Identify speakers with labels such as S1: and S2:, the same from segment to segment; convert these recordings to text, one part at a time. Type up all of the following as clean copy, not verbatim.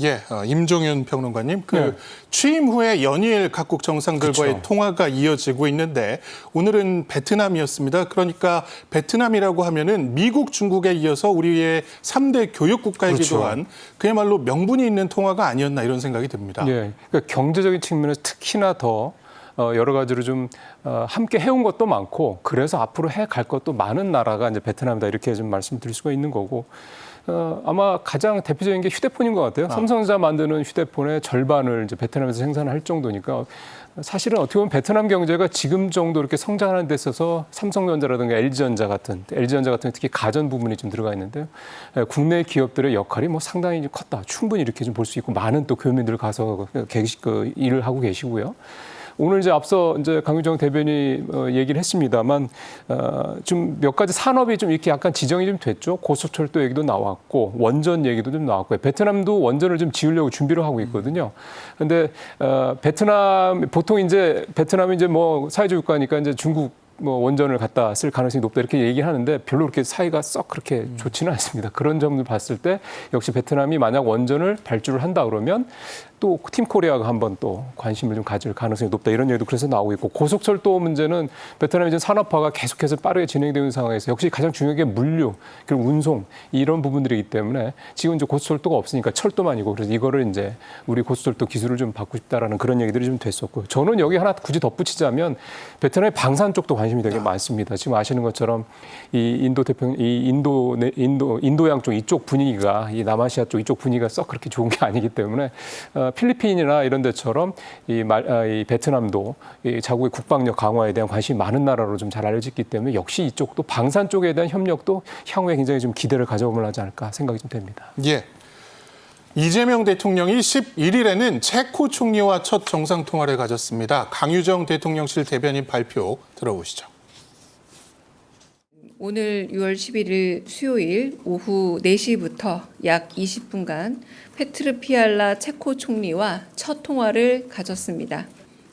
S1: 예, 임종윤 평론가님,
S2: 네.
S1: 취임 후에 연일 각국 정상들과의
S2: 그쵸.
S1: 통화가 이어지고 있는데 오늘은 베트남이었습니다. 그러니까 베트남이라고 하면은 미국, 중국에 이어서 우리의 3대 교육 국가이기도
S2: 그렇죠.
S1: 한 그야말로 명분이 있는 통화가 아니었나 이런 생각이 듭니다.
S2: 예, 그러니까 경제적인 측면에서 특히나 더 여러 가지로 좀 함께 해온 것도 많고 그래서 앞으로 해갈 것도 많은 나라가 이제 베트남이다 이렇게 좀 말씀드릴 수가 있는 거고 아마 가장 대표적인 게 휴대폰인 것 같아요. 삼성전자 만드는 휴대폰의 절반을 이제 베트남에서 생산할 정도니까 사실은 어떻게 보면 베트남 경제가 지금 정도 이렇게 성장하는 데 있어서 삼성전자라든가 LG전자 같은 특히 가전 부분이 좀 들어가 있는데요. 국내 기업들의 역할이 뭐 상당히 컸다. 충분히 이렇게 좀 볼 수 있고 많은 또 교민들 가서 일을 하고 계시고요. 오늘 이제 앞서 이제 강유정 대변이 얘기를 했습니다만 좀 몇 가지 산업이 좀 이렇게 약간 지정이 좀 됐죠. 고속철도 얘기도 나왔고 원전 얘기도 좀 나왔고요. 베트남도 원전을 좀 지으려고 준비를 하고 있거든요. 근데 베트남 보통 이제 베트남이 이제 뭐 사회주의 국가니까 이제 중국 뭐 원전을 갖다 쓸 가능성이 높다 이렇게 얘기를 하는데 별로 그렇게 사이가 썩 그렇게 좋지는 않습니다. 그런 점을 봤을 때 역시 베트남이 만약 원전을 발주를 한다 그러면 또 팀 코리아가 한번 또 관심을 좀 가질 가능성이 높다 이런 얘기도 그래서 나오고 있고 고속철도 문제는 베트남의 산업화가 계속해서 빠르게 진행되는 상황에서 역시 가장 중요한 게 물류 그리고 운송 이런 부분들이기 때문에 지금 이제 고속철도가 없으니까 철도만이고 그래서 이거를 이제 우리 고속철도 기술을 좀 받고 싶다라는 그런 얘기들이 좀 됐었고 저는 여기 하나 굳이 덧붙이자면 베트남의 방산 쪽도 관심이 되게 많습니다. 지금 아시는 것처럼 이 인도양 쪽 이쪽 분위기가 이 남아시아 쪽 이쪽 분위기가 썩 그렇게 좋은 게 아니기 때문에 필리핀이나 이런 데처럼 이 베트남도 이 자국의 국방력 강화에 대한 관심이 많은 나라로 좀 잘 알려졌기 때문에 역시 이쪽도 방산 쪽에 대한 협력도 향후에 굉장히 좀 기대를 가져보면 하지 않을까 생각이 좀 됩니다.
S1: 예. 이재명 대통령이 11일에는 체코 총리와 첫 정상통화를 가졌습니다. 강유정 대통령실 대변인 발표 들어보시죠.
S3: 오늘 6월 11일 수요일 오후 4시부터 약 20분간 페트르 피알라 체코 총리와 첫 통화를 가졌습니다.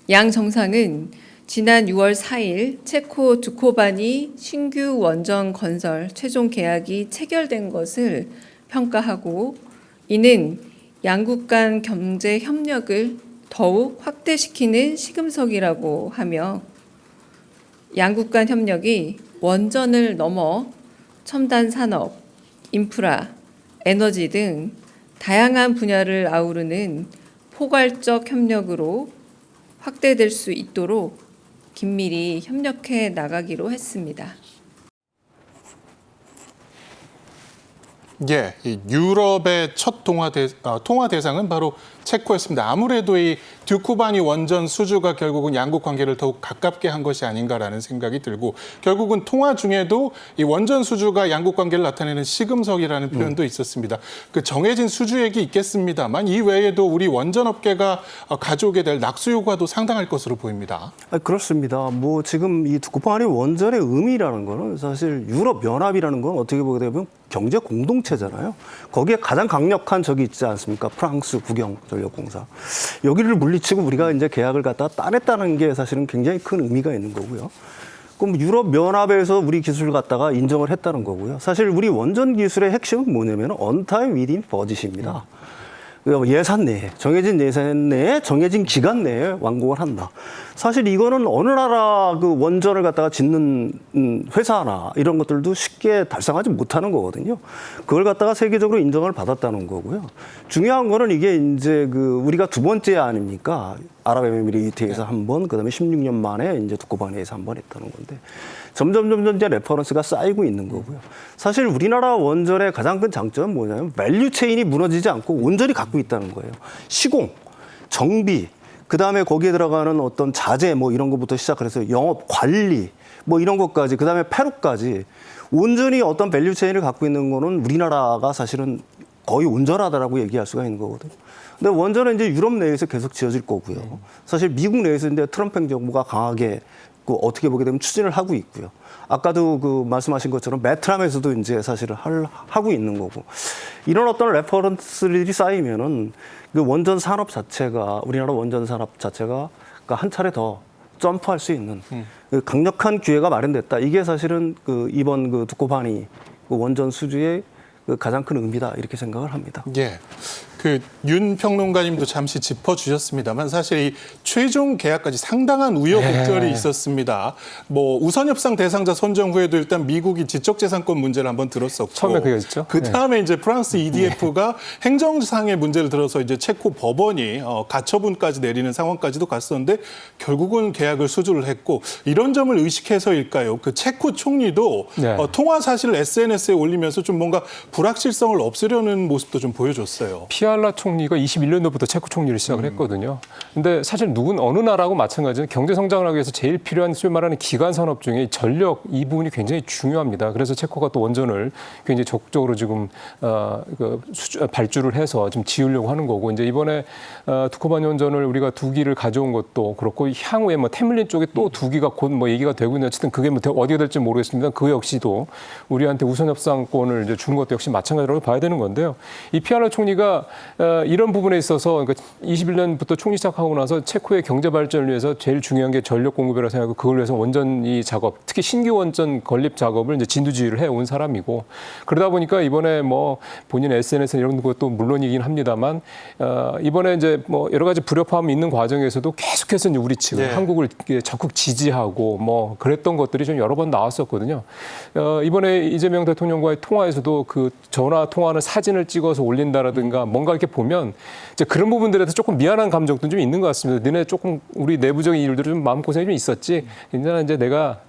S3: 양 정상은 지난 6월 4일 체코 두코바니 신규 원전 건설 최종 계약이 체결된 것을 평가하고 이는 양국 간 경제 협력을 더욱 확대시키는 시금석이라고 하며 양국 간 협력이 원전을 넘어 첨단 산업, 인프라, 에너지 등 다양한 분야를 아우르는 포괄적 협력으로 확대될 수 있도록 긴밀히 협력해 나가기로 했습니다.
S1: 예, 이 유럽의 첫 통화 대상은 바로 체코였습니다. 아무래도 이 듀쿠바니 원전 수주가 결국은 양국 관계를 더욱 가깝게 한 것이 아닌가라는 생각이 들고 결국은 통화 중에도 이 원전 수주가 양국 관계를 나타내는 시금석이라는 표현도 있었습니다. 그 정해진 수주액이 있겠습니다만 이 외에도 우리 원전 업계가 가져오게 될 낙수 효과도 상당할 것으로 보입니다.
S4: 그렇습니다. 뭐 지금 이 듀쿠바니 원전의 의미라는 거는 사실 유럽 연합이라는 건 어떻게 보게 되면 경제 공동체잖아요. 거기에 가장 강력한 적이 있지 않습니까? 프랑스 국영전력공사. 여기를 물리치고 우리가 이제 계약을 갖다가 따냈다는 게 사실은 굉장히 큰 의미가 있는 거고요. 그럼 유럽 연합에서 우리 기술을 갖다가 인정을 했다는 거고요. 사실 우리 원전 기술의 핵심은 뭐냐면 언타임 위딘 버짓입니다. 예산 내에, 정해진 예산 내에, 정해진 기간 내에 완공을 한다. 사실 이거는 어느 나라 그 원전을 갖다가 짓는 회사나 이런 것들도 쉽게 달성하지 못하는 거거든요. 그걸 갖다가 세계적으로 인정을 받았다는 거고요. 중요한 거는 이게 이제 그 우리가 두 번째 아닙니까? 아랍에미리트에서 한 번, 그다음에 16년 만에 이제 두코바니에서 한 번 했다는 건데 점점 이제 레퍼런스가 쌓이고 있는 거고요. 사실 우리나라 원전의 가장 큰 장점은 뭐냐면 밸류 체인이 무너지지 않고 온전히 갖고 있다는 거예요. 시공, 정비, 그다음에 거기에 들어가는 어떤 자재 뭐 이런 것부터 시작해서 영업, 관리 뭐 이런 것까지 그다음에 폐로까지 온전히 어떤 밸류 체인을 갖고 있는 거는 우리나라가 사실은 거의 온전하다라고 얘기할 수가 있는 거거든요. 근데 원전은 이제 유럽 내에서 계속 지어질 거고요. 사실 미국 내에서 이제 트럼프 행정부가 강하게 그 어떻게 보게 되면 추진을 하고 있고요. 아까도 그 말씀하신 것처럼 베트남에서도 이제 사실은 하고 있는 거고 이런 어떤 레퍼런스들이 쌓이면은 그 원전 산업 자체가 우리나라 원전 산업 자체가 한 차례 더 점프할 수 있는 그 강력한 기회가 마련됐다. 이게 사실은 그 이번 그 두코바니 그 원전 수주의 그 가장 큰 의미다 이렇게 생각을 합니다.
S1: 예. 그 윤 평론가님도 잠시 짚어주셨습니다만 사실 이 최종 계약까지 상당한 우여곡절이 있었습니다. 뭐 우선 협상 대상자 선정 후에도 일단 미국이 지적재산권 문제를 한번 들었었고
S2: 처음에 그거였죠.
S1: 그 다음에 이제 프랑스 EDF가 행정상의 문제를 들어서 이제 체코 법원이 가처분까지 내리는 상황까지도 갔었는데 결국은 계약을 수주를 했고 이런 점을 의식해서일까요? 그 체코 총리도
S2: 네.
S1: 통화 사실을 SNS에 올리면서 좀 뭔가 불확실성을 없애려는 모습도 좀 보여줬어요.
S2: 피알라 총리가 21년도부터 체코 총리를 시작을 했거든요. 근데 사실 어느 나라하고 마찬가지로 경제 성장을 하기 위해서 제일 필요한 소위 말하는 기간 산업 중에 전력 이 부분이 굉장히 중요합니다. 그래서 체코가 또 원전을 굉장히 적극적으로 지금 발주를 해서 좀 지으려고 하는 거고 이제 이번에 두코바니 원전을 우리가 2기를 가져온 것도 그렇고 향후에 뭐 태물린 쪽에 또 2기가 곧 뭐 얘기가 되고 있는데 어쨌든 그게 뭐 어디가 될지 모르겠습니다. 그 역시도 우리한테 우선 협상권을 이제 주는 것도 역시 마찬가지라고 봐야 되는 건데요. 이 피알라 총리가 이런 부분에 있어서 그러니까 21년부터 총리 시작하고 나서 체코의 경제 발전을 위해서 제일 중요한 게 전력 공급이라고 생각하고 그걸 위해서 원전 이 작업, 특히 신규 원전 건립 작업을 이제 진두지휘를 해온 사람이고 그러다 보니까 이번에 뭐 본인 SNS 이런 것도 물론이긴 합니다만 이번에 이제 뭐 여러 가지 불협화음이 있는 과정에서도 계속해서 이제 우리 측 한국을 적극 지지하고 뭐 그랬던 것들이 좀 여러 번 나왔었거든요. 이번에 이재명 대통령과의 통화에서도 그 전화 통화하는 사진을 찍어서 올린다라든가 뭔가 이렇게 보면 이제 그런 부분들에서 조금 미안한 감정도 좀 있는 것 같습니다. 너네 조금 우리 내부적인 일들이 좀 마음고생이 좀 있었지. 이제 내가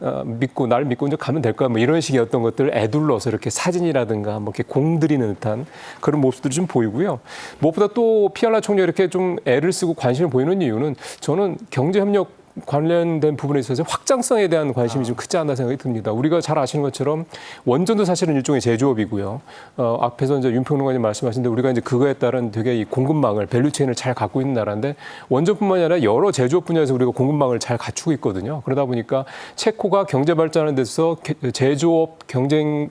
S2: 날 믿고 이제 가면 될 거야. 뭐 이런 식의 어떤 것들을 애둘러서 이렇게 사진이라든가 뭐 이렇게 공들이는 듯한 그런 모습들이 좀 보이고요. 무엇보다 또 피알라 총리가 이렇게 좀 애를 쓰고 관심을 보이는 이유는 저는 경제협력 관련된 부분에 있어서 확장성에 대한 관심이 좀 크지 않나 생각이 듭니다. 우리가 잘 아시는 것처럼 원전도 사실은 일종의 제조업이고요. 앞에서 이제 윤 평론가님 말씀하신 데 우리가 이제 그거에 따른 되게 이 공급망을 밸류체인을 잘 갖고 있는 나라인데 원전뿐만이 아니라 여러 제조업 분야에서 우리가 공급망을 잘 갖추고 있거든요. 그러다 보니까 체코가 경제 발전하는 데서 제조업 경쟁이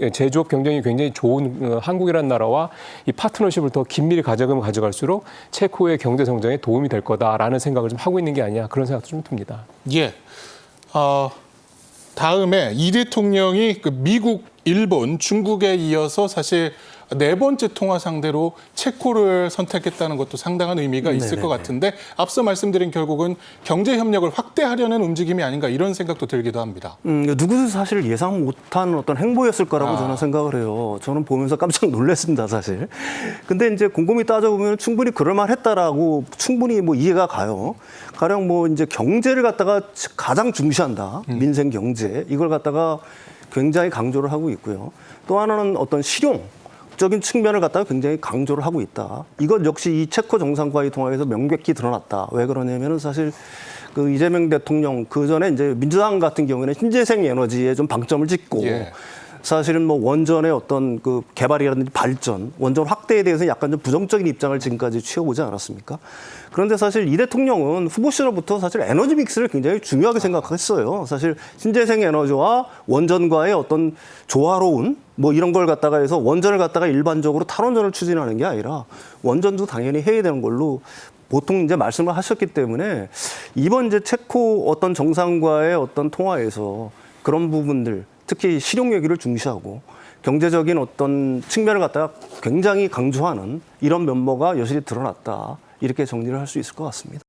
S2: 굉장히 좋은 한국이라는 나라와 이 파트너십을 더 긴밀히 가져가면 가져갈수록 체코의 경제 성장에 도움이 될 거다라는 생각을 좀 하고 있는 게 아니냐 그런 생각도 좀 듭니다.
S1: 예. 다음에 이 대통령이 그 미국, 일본, 중국에 이어서 사실 4번째 통화 상대로 체코를 선택했다는 것도 상당한 의미가 있을 것 같은데 앞서 말씀드린 결국은 경제 협력을 확대하려는 움직임이 아닌가 이런 생각도 들기도 합니다.
S4: 누구도 사실 예상 못한 어떤 행보였을 거라고 저는 생각을 해요. 저는 보면서 깜짝 놀랐습니다, 사실. 근데 이제 곰곰이 따져보면 충분히 그럴만했다라고 충분히 뭐 이해가 가요. 가령 뭐 이제 경제를 갖다가 가장 중시한다. 민생 경제. 이걸 갖다가 굉장히 강조를 하고 있고요. 또 하나는 어떤 실용적인 측면을 갖다가 굉장히 강조를 하고 있다. 이것 역시 이 체코 정상과의 통화에서 명백히 드러났다. 왜 그러냐면은 사실 그 이재명 대통령 그 전에 이제 민주당 같은 경우에는 신재생 에너지에 좀 방점을 찍고 사실은 뭐 원전의 어떤 그 개발이라든지 발전, 원전 확대에 대해서 약간 좀 부정적인 입장을 지금까지 취해오지 않았습니까? 그런데 사실 이 대통령은 후보 시절부터 사실 에너지 믹스를 굉장히 중요하게 생각했어요. 사실 신재생 에너지와 원전과의 어떤 조화로운 뭐 이런 걸 갖다가 해서 원전을 갖다가 일반적으로 탈원전을 추진하는 게 아니라 원전도 당연히 해야 되는 걸로 보통 이제 말씀을 하셨기 때문에 이번 이제 체코 어떤 정상과의 어떤 통화에서 그런 부분들 특히 실용 얘기를 중시하고 경제적인 어떤 측면을 갖다가 굉장히 강조하는 이런 면모가 여실히 드러났다. 이렇게 정리를 할 수 있을 것 같습니다.